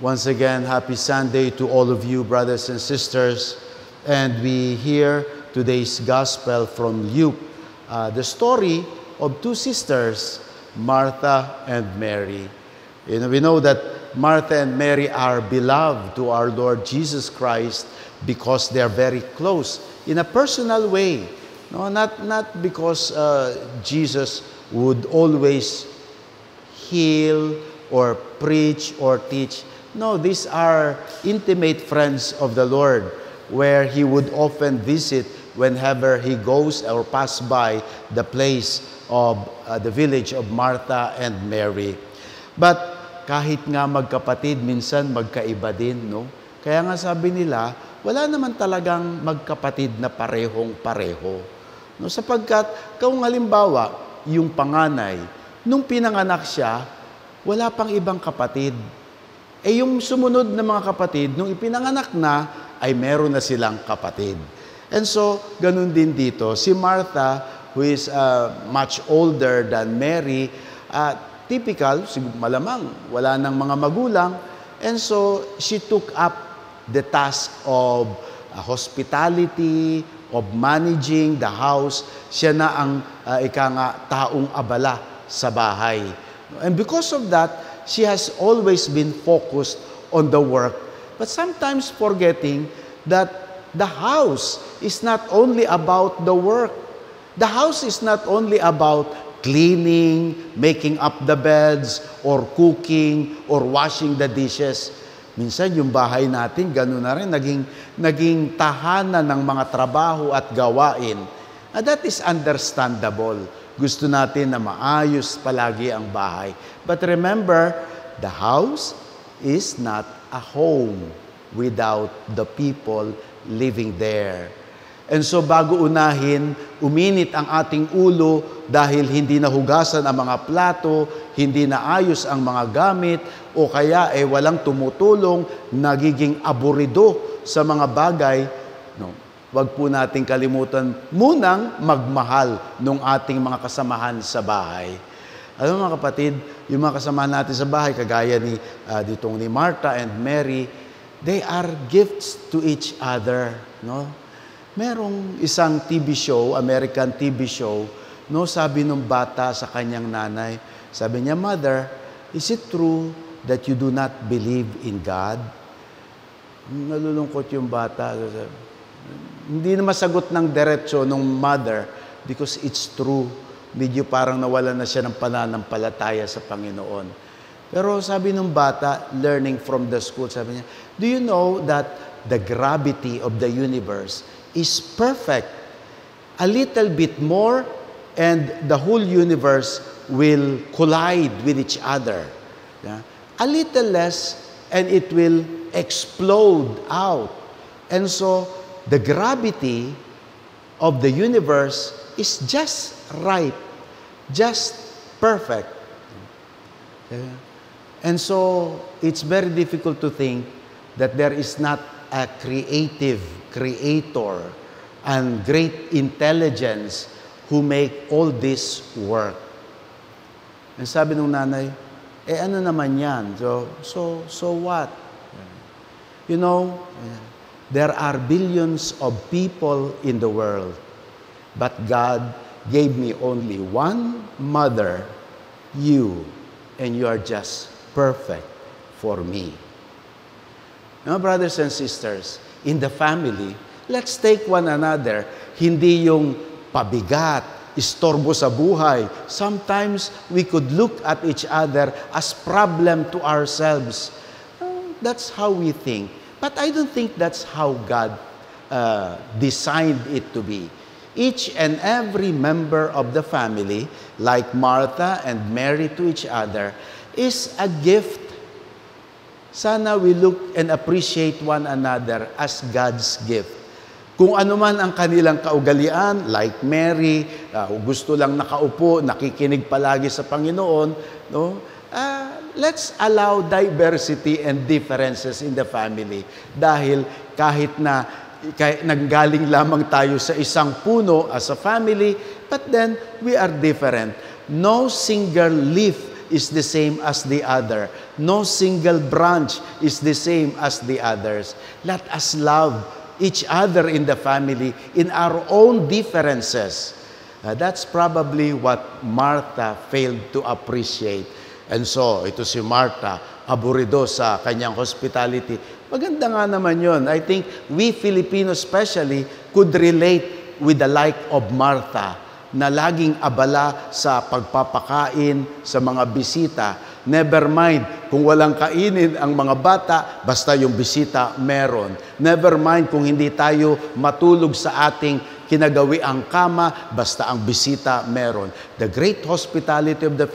Once again, happy Sunday to all of you, brothers and sisters. And we hear today's gospel from Luke, the story of two sisters, Martha and Mary. We know that Martha and Mary are beloved to our Lord Jesus Christ because they are very close in a personal way. No, not because Jesus would always heal or preach or teach. No, these are intimate friends of the Lord, where He would often visit whenever He goes or pass by the place of the village of Martha and Mary. But kahit nga magkapatid, minsan magkaiba din, no? Kaya nga sabi nila, wala naman talagang magkapatid na parehong-pareho. No, sapagkat, kung halimbawa, yung panganay, nung pinanganak siya, wala pang ibang kapatid. Yung sumunod na mga kapatid, nung ipinanganak na, ay meron na silang kapatid. And so, ganun din dito. Si Martha, who is much older than Mary, typical, malamang, wala nang mga magulang. And so, she took up the task of hospitality, of managing the house. Siya na ang taong abala sa bahay. And because of that, she has always been focused on the work, but sometimes forgetting that the house is not only about the work. The house is not only about cleaning, making up the beds, or cooking, or washing the dishes. Minsan yung bahay natin, gano'n na rin, naging tahanan ng mga trabaho at gawain. That is understandable. Gusto natin na maayos palagi ang bahay. But remember, the house is not a home without the people living there. And so bago unahin, uminit ang ating ulo dahil hindi nahugasan ang mga plato, hindi naayos ang mga gamit, o kaya walang tumutulong, nagiging aburido sa mga bagay. No, wag po nating kalimutan munang magmahal ng ating mga kasamahan sa bahay. Alam mo mga kapatid, yung mga kasamahan natin sa bahay, kagaya ditong ni Martha and Mary, they are gifts to each other, no? Merong isang TV show, American TV show, no, sabi nung bata sa kanyang nanay, sabi niya, "Mother, is it true that you do not believe in God?" Nalulungkot yung bata. Hindi na masagot ng diretso nung mother because it's true. Medyo parang nawala na siya ng pananampalataya sa Panginoon. Pero sabi nung bata, learning from the school, sabi niya, "Do you know that the gravity of the universe is perfect? A little bit more and the whole universe will collide with each other. Yeah? A little less and it will explode out. And so, the gravity of the universe is just right, just perfect." Yeah? And so, it's very difficult to think that there is not a creator and great intelligence who make all this work. And sabi ng nanay, ano naman yan? So what? You know, there are billions of people in the world, but God gave me only one mother, you, and you are just perfect for me. Now, brothers and sisters, in the family, let's take one another. Hindi yung pabigat, istorbo sa buhay. Sometimes, we could look at each other as problem to ourselves. That's how we think. But I don't think that's how God designed it to be. Each and every member of the family, like Martha and Mary to each other, is a gift. Sana we look and appreciate one another as God's gift. Kung ano man ang kanilang kaugalian, like Mary, gusto lang nakaupo, nakikinig palagi sa Panginoon, no? Let's allow diversity and differences in the family. Dahil kahit nanggaling lamang tayo sa isang puno as a family, but then we are different. No single leaf is the same as the other. No single branch is the same as the others. Let us love each other in the family in our own differences. That's probably what Martha failed to appreciate. And so, ito si Martha, aburido sa kanyang hospitality. Maganda nga naman yun. I think we Filipinos especially could relate with the like of Martha na laging abala sa pagpapakain sa mga bisita. Never mind kung walang kainin ang mga bata, basta yung bisita meron. Never mind kung hindi tayo matulog sa ating kinagawi ang kama, basta ang bisita meron. The great hospitality of the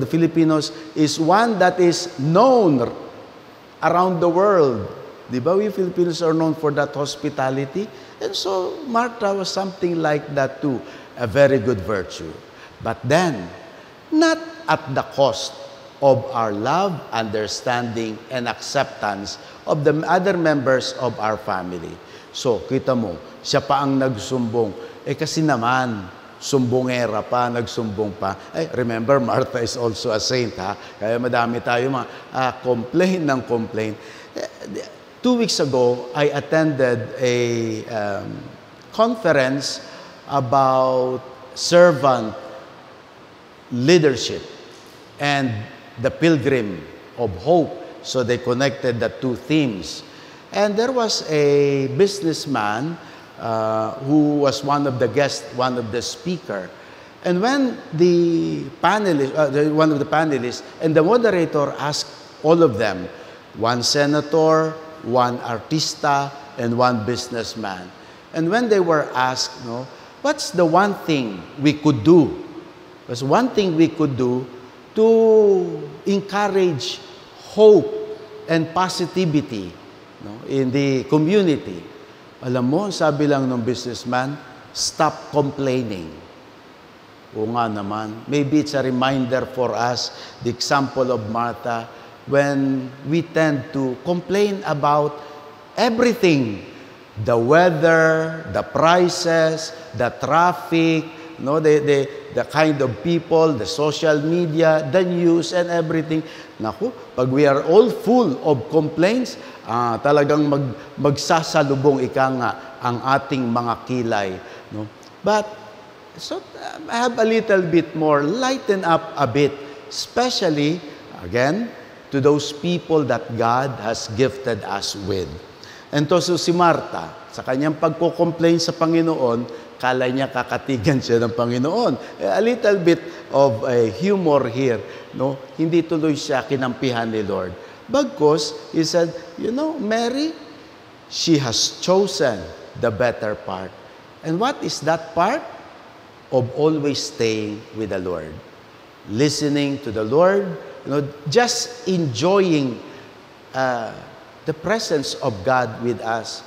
Filipinos is one that is known around the world. Di ba? We Filipinos are known for that hospitality. And so, Martha was something like that too. A very good virtue. But then, not at the cost of our love, understanding, and acceptance of the other members of our family. So, kita mo, siya pa ang nagsumbong. Kasi naman, sumbongera pa, nagsumbong pa. Remember, Martha is also a saint, ha? Kaya madami tayo mga complain ng complain. 2 weeks ago, I attended a conference about servant leadership and the pilgrim of hope. So they connected the two themes. And there was a businessman who was one of the guests, one of the speaker. And when the panelist, one of the panelists and the moderator asked all of them, one senator, one artista, and one businessman. And when they were asked, what's the one thing we could do? What's one thing we could do to encourage hope and positivity in the community? Alam mo, sabi lang ng businessman, stop complaining. O nga naman, maybe it's a reminder for us, the example of Martha, when we tend to complain about everything, the weather, the prices, the traffic, the kind of people, the social media, the news, and everything. Naku, pag we are all full of complaints, talagang magsasalubong ang ating mga kilay. But, so, I have a little bit more, lighten up a bit, especially, again, to those people that God has gifted us with. And so si Martha, sa kanyang pagko-complain sa Panginoon, kala niya kakatigan siya ng Panginoon. A little bit of a humor here. Hindi tuloy siya kinampihan ni Lord. Bagkus, he said, Mary, she has chosen the better part. And what is that part? Of always staying with the Lord. Listening to the Lord, just enjoying the presence of God with us.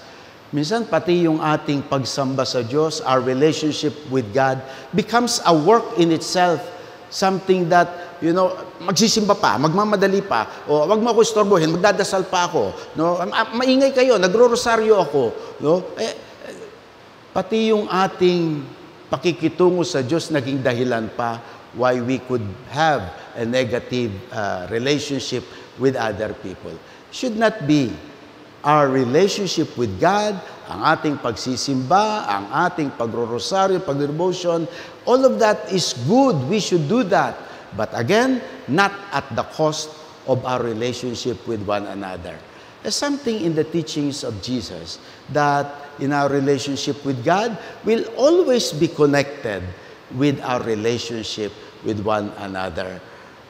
Minsan, pati yung ating pagsamba sa Diyos, our relationship with God, becomes a work in itself. Something that, magsisimba pa, magmamadali pa, o wag mo ako istorbohin, magdadasal pa ako. Maingay kayo, nagro-rosaryo ako. Pati yung ating pakikitungo sa Diyos naging dahilan pa why we could have a negative relationship with other people. Should not be. Our relationship with God, ang ating pagsisimba, ang ating pagro-rosaryo, pag-devotion, all of that is good. We should do that. But again, not at the cost of our relationship with one another. There's something in the teachings of Jesus that in our relationship with God will always be connected with our relationship with one another.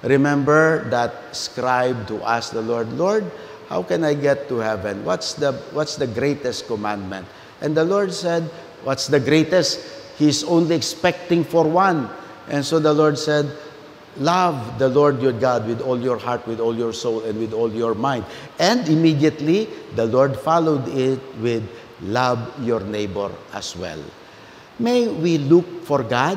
Remember that scribe to ask the Lord, Lord, how can I get to heaven? What's the greatest commandment? And the Lord said, what's the greatest? He's only expecting for one. And so the Lord said, love the Lord your God with all your heart, with all your soul, and with all your mind. And immediately, the Lord followed it with love your neighbor as well. May we look for God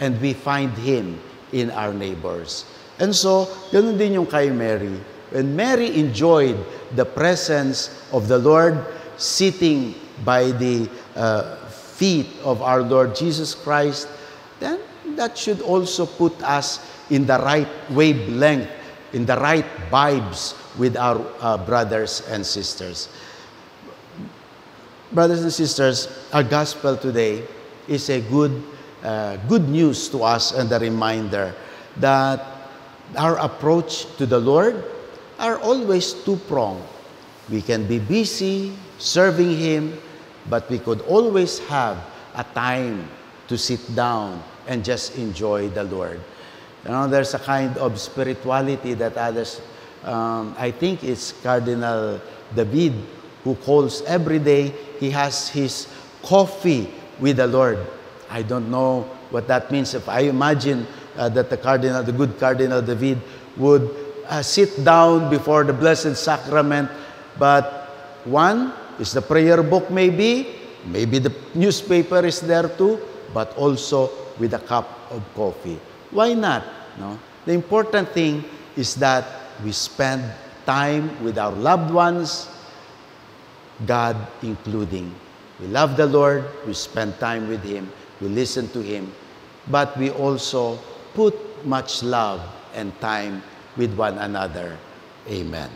and we find Him in our neighbors. And so, ganun din yung kay Mary. When Mary enjoyed the presence of the Lord sitting by the feet of our Lord Jesus Christ, then that should also put us in the right wavelength, in the right vibes with our brothers and sisters. Brothers and sisters, our gospel today is a good news to us and a reminder that our approach to the Lord are always two-pronged. We can be busy serving Him, but we could always have a time to sit down and just enjoy the Lord. You know, there's a kind of spirituality that others, I think it's Cardinal David, who calls every day, he has his coffee with the Lord. I don't know what that means. If I imagine that the good Cardinal David would sit down before the Blessed Sacrament, but one is the prayer book maybe the newspaper is there too, but also with a cup of coffee. Why not? No? The important thing is that we spend time with our loved ones, God including. We love the Lord, we spend time with Him, we listen to Him, but we also put much love and time with one another. Amen.